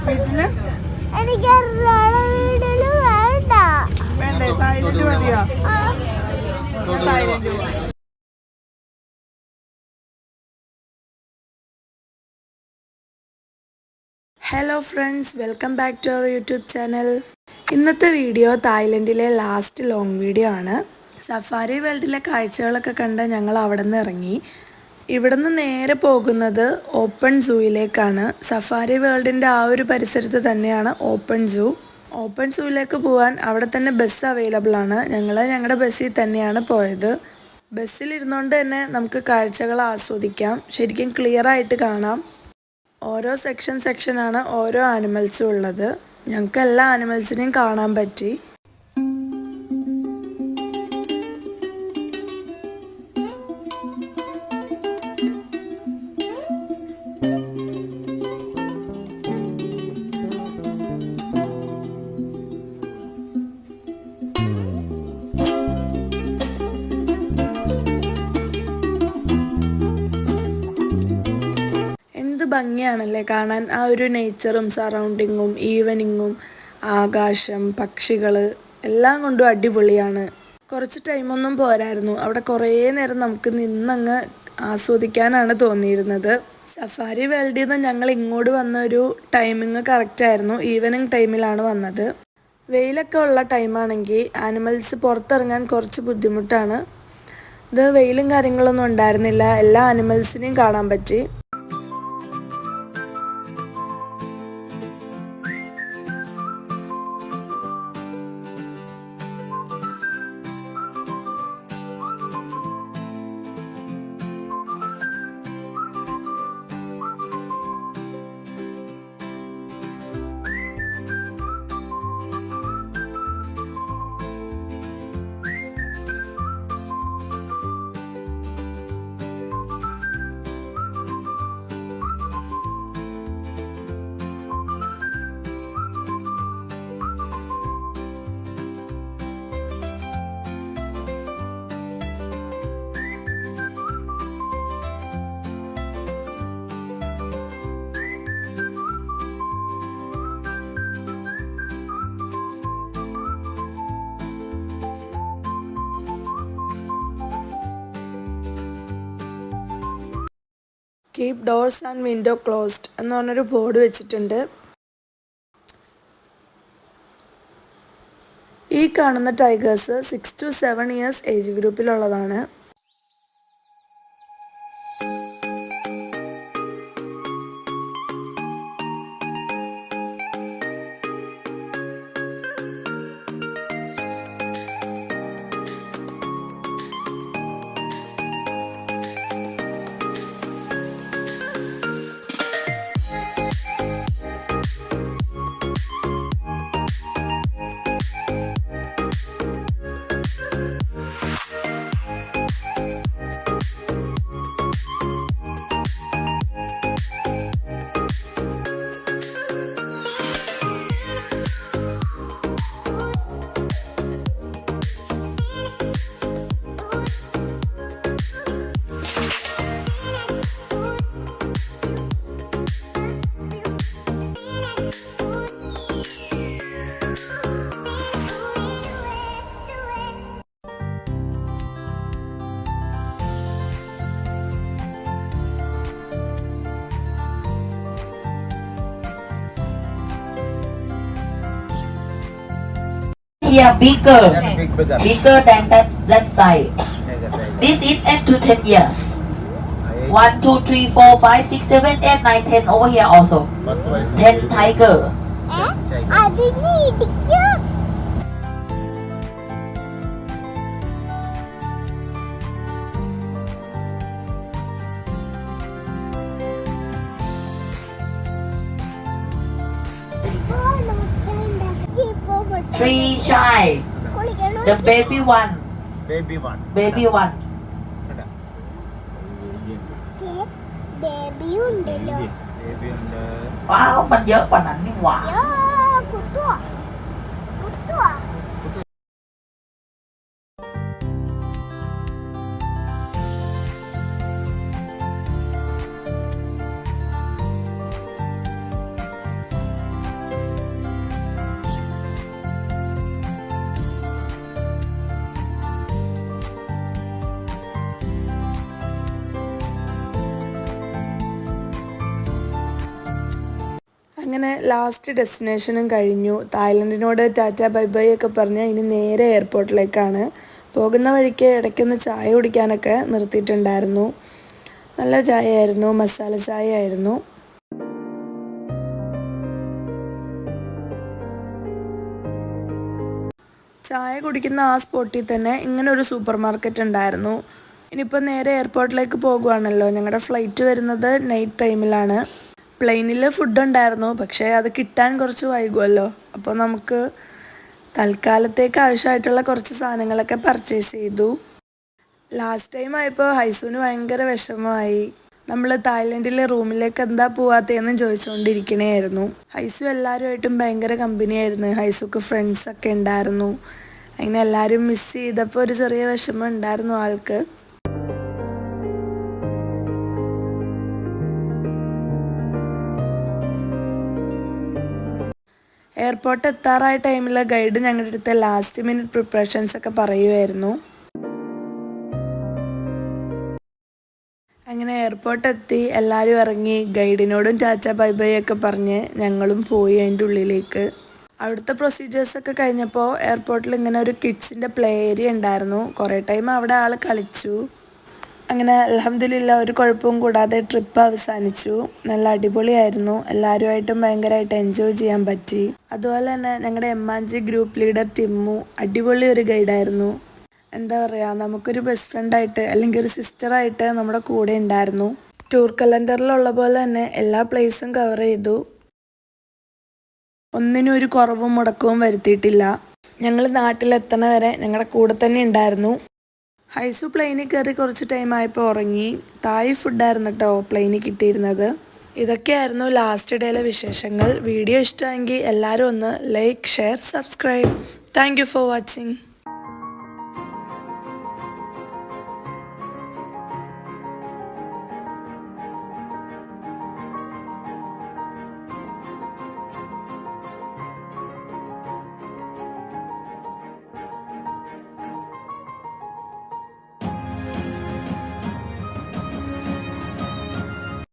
വീട്ടില് എനിക്ക് വീട്ടില് വേണ്ട. വേണ്ടേ? തായ്ലൻഡ് മതിയോ? തായ്ലൻഡ് പോവാം. Hello friends, welcome back to our YouTube channel. ഇന്നത്തെ വീഡിയോ തായ്ലൻഡിലെ ലാസ്റ്റ് ലോങ് വീഡിയോ ആണ്. സഫാരി വേൾഡിലെ കാഴ്ചകളൊക്കെ കണ്ട് ഞങ്ങൾ അവിടെ നിന്ന് ഇറങ്ങി. ഇവിടുന്ന് നേരെ പോകുന്നത് ഓപ്പൺ സൂയിലേക്കാണ്. സഫാരി വേൾഡിൻ്റെ ആ ഒരു പരിസരത്ത് തന്നെയാണ് ഓപ്പൺ സൂ. ഓപ്പൺ സൂയിലേക്ക് പോകാൻ അവിടെ തന്നെ ബസ് അവൈലബിൾ ആണ്. ഞങ്ങൾ ഞങ്ങളുടെ ബസ്സിൽ തന്നെയാണ് പോയത്. ബസ്സിലിരുന്നുകൊണ്ട് തന്നെ നമുക്ക് കാഴ്ചകൾ ആസ്വദിക്കാം. ശരിക്കും ക്ലിയർ ആയിട്ട് കാണാം. ഓരോ സെക്ഷനാണ് ഓരോ ആനിമൽസും ഉള്ളത്. ഞങ്ങൾക്ക് എല്ലാ ആനിമൽസിനെയും കാണാൻ പറ്റി. ഭംഗിയാണല്ലേ കാണാൻ. ആ ഒരു നേച്ചറും സറൗണ്ടിങ്ങും ഈവനിങ്ങും ആകാശം പക്ഷികൾ എല്ലാം കൊണ്ടും അടിപൊളിയാണ്. കുറച്ച് ടൈമൊന്നും പോരായിരുന്നു. അവിടെ കുറേ നേരം നമുക്ക് നിന്നങ്ങ് ആസ്വദിക്കാനാണ് തോന്നിയിരുന്നത്. സഫാരി വേൾഡിൽ നിന്ന് ഞങ്ങൾ ഇങ്ങോട്ട് വന്നൊരു ടൈമിങ് കറക്റ്റായിരുന്നു. ഈവനിങ് ടൈമിലാണ് വന്നത്. വെയിലൊക്കെ ഉള്ള ടൈമാണെങ്കിൽ ആനിമൽസ് പുറത്തിറങ്ങാൻ കുറച്ച് ബുദ്ധിമുട്ടാണ്. ഇത് വെയിലും കാര്യങ്ങളൊന്നും ഉണ്ടായിരുന്നില്ല. എല്ലാ ആനിമൽസിനെയും കാണാൻ പറ്റി. Keep doors and window closed എന്ന് പറഞ്ഞൊരു ബോർഡ് വെച്ചിട്ടുണ്ട്. ഈ കാണുന്ന ടൈഗേഴ്സ് 6 to 7 ഇയേഴ്സ് ഏജ് ഗ്രൂപ്പിലുള്ളതാണ്. Here bigger than that side. This is 8 to 10 years. 1, 2, 3, 4, 5, 6, 7, 8, 9, 10 over here also. 10 tiger. അതിനെ ഇടിക്കും. Three shy. The baby one. Baby one. Baby one. Baby ഉണ്ടല്ലോ. Baby ഉണ്ട്. Wow, mình nhớ quả nắng như quả. കുത്തുവാ. കുത്തുവാ. അങ്ങനെ last ഡെസ്റ്റിനേഷനും കഴിഞ്ഞു. തായ്ലൻഡിനോട് Tata bye bye ഒക്കെ പറഞ്ഞ് ഇനി നേരെ എയർപോർട്ടിലേക്കാണ്. പോകുന്ന വഴിക്ക് ഇടയ്ക്കൊന്ന് ചായ കുടിക്കാനൊക്കെ നിർത്തിയിട്ടുണ്ടായിരുന്നു. നല്ല ചായ ആയിരുന്നു, മസാല ചായ ആയിരുന്നു. ചായ കുടിക്കുന്ന ആ സ്പോട്ടിൽ തന്നെ ഇങ്ങനെ ഒരു സൂപ്പർ മാർക്കറ്റ് ഉണ്ടായിരുന്നു. ഇനിയിപ്പോൾ നേരെ എയർപോർട്ടിലേക്ക് പോകുവാണല്ലോ. ഞങ്ങളുടെ ഫ്ലൈറ്റ് വരുന്നത് നൈറ്റ് ടൈമിലാണ്. പ്ലെയിനിൽ ഫുഡ് ഉണ്ടായിരുന്നു, പക്ഷേ അത് കിട്ടാൻ കുറച്ച് വൈകുമല്ലോ. അപ്പോൾ നമുക്ക് തൽക്കാലത്തേക്ക് ആവശ്യമായിട്ടുള്ള കുറച്ച് സാധനങ്ങളൊക്കെ പർച്ചേസ് ചെയ്തു. ലാസ്റ്റ് ടൈം ആയപ്പോൾ ഹൈസുവിന് ഭയങ്കര വിഷമമായി. നമ്മൾ തായ്ലൻഡിലെ റൂമിലേക്ക് എന്താ പോവാത്തതെന്ന് ചോദിച്ചുകൊണ്ടിരിക്കണേയായിരുന്നു. ഹൈസു എല്ലാവരുമായിട്ടും ഭയങ്കര കമ്പനിയായിരുന്നു. ഹൈസുക്ക് ഫ്രണ്ട്സൊക്കെ ഉണ്ടായിരുന്നു. അങ്ങനെ എല്ലാവരും മിസ് ചെയ്തപ്പോൾ ഒരു ചെറിയ വിഷമം ഉണ്ടായിരുന്നു ആൾക്ക്. എയർപോർട്ട് എത്താറായ ടൈമിൽ ഗൈഡ് ഞങ്ങളുടെ അടുത്ത് ലാസ്റ്റ് മിനിറ്റ് പ്രിപ്പറേഷൻസ് ഒക്കെ പറയുമായിരുന്നു. അങ്ങനെ എയർപോർട്ട് എത്തി, എല്ലാവരും ഇറങ്ങി. ഗൈഡിനോടും ടാറ്റ ബൈ ബൈ ഒക്കെ പറഞ്ഞ് ഞങ്ങളും പോയി അതിൻ്റെ ഉള്ളിലേക്ക്. അവിടുത്തെ പ്രൊസീജിയേഴ്സൊക്കെ കഴിഞ്ഞപ്പോൾ എയർപോർട്ടിൽ ഇങ്ങനെ ഒരു കിഡ്സിൻ്റെ പ്ലേ ഏരിയ ഉണ്ടായിരുന്നു. കുറേ ടൈം അവിടെ ആൾ കളിച്ചു. അങ്ങനെ അൽഹംദുലില്ലാ ഒരു കുഴപ്പവും കൂടാതെ ട്രിപ്പ് അവസാനിച്ചു. നല്ല അടിപൊളിയായിരുന്നു. എല്ലാവരുമായിട്ടും ഭയങ്കരമായിട്ട് എൻജോയ് ചെയ്യാൻ പറ്റി. അതുപോലെ തന്നെ ഞങ്ങളുടെ എമ്മാഞ്ചി ഗ്രൂപ്പ് ലീഡർ ടിമ്മു അടിപൊളി ഒരു ഗൈഡായിരുന്നു. എന്താ പറയുക, നമുക്കൊരു ബെസ്റ്റ് ഫ്രണ്ടായിട്ട് അല്ലെങ്കിൽ ഒരു സിസ്റ്ററായിട്ട് നമ്മുടെ കൂടെ ഉണ്ടായിരുന്നു. ടൂർ കലണ്ടറിലുള്ള പോലെ തന്നെ എല്ലാ പ്ലേസും കവർ ചെയ്തു. ഒന്നിനും ഒരു കുറവും മുടക്കവും വരുത്തിയിട്ടില്ല. ഞങ്ങൾ നാട്ടിലെത്തണ വരെ ഞങ്ങളുടെ കൂടെ തന്നെ ഉണ്ടായിരുന്നു. ഹൈസു പ്ലെയിനിൽ കയറി കുറച്ച് ടൈം ആയപ്പോൾ ഉറങ്ങി. തായ് ഫുഡായിരുന്നു കേട്ടോ പ്ലെയിനിൽ കിട്ടിയിരുന്നത്. ഇതൊക്കെയായിരുന്നു ലാസ്റ്റ് ഡേയിലെ വിശേഷങ്ങൾ. വീഡിയോ ഇഷ്ടമെങ്കിൽ എല്ലാവരും ഒന്ന് like, share, subscribe. Thank you for watching.